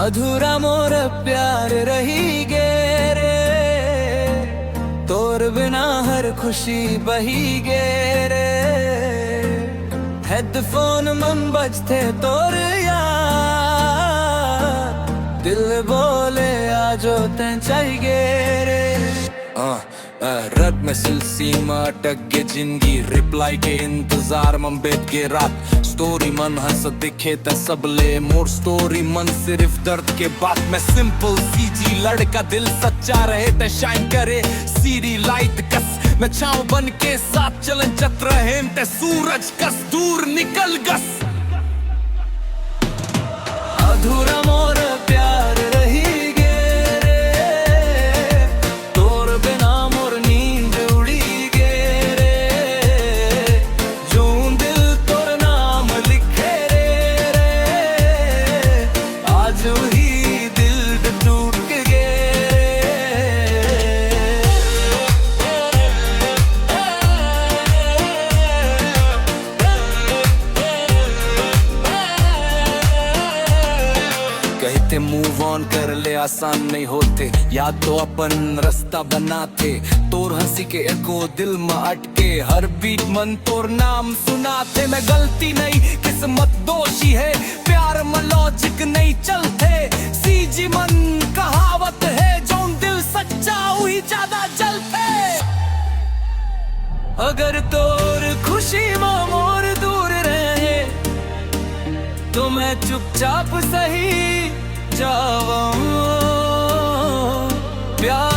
अधूरा मोर प्यार रही गे रे, तोर बिना हर खुशी बही गे रे। हेडफोन मन बजते तोर यार, दिल बोले आजो तें चाहिए रे। रग में सिलसीमा अटक गे जिंदगी, रिप्लाई के इंतजार में बैठ के रात। स्टोरी मन हंस दिखे त सबले मोर स्टोरी मन सिर्फ दर्द के बात में। सिंपल सीजी लड़का दिल सच्चा रहे त शाइन करे सीरी लाइट कस। मैं छाँव बन के साथ चलन चत रहे ते सूरज कस दूर निकल गस। अधूरा मोर प्यार रही गे रे, तोर बिना मोर नींद उड़ी गे रे। जूं दिल तोर नाम लिखे रे, आज ही दिल टूट गे कहते मूव ऑन कर ले आसान नहीं होते, याद तो अपन रास्ता बनाते। तोर हंसी के एको दिल में अटके, हर बीट मन तोर नाम सुनाते। मैं गलती नहीं किस्मत दोषी है, प्यार में लॉजिक नहीं चलते। सीजी मन कहावत है, जो दिल सच्चा हुई ज्यादा जलते। अगर तोर खुशी में मोर दूर रहे, तो मैं चुपचाप सही जावा प्यार।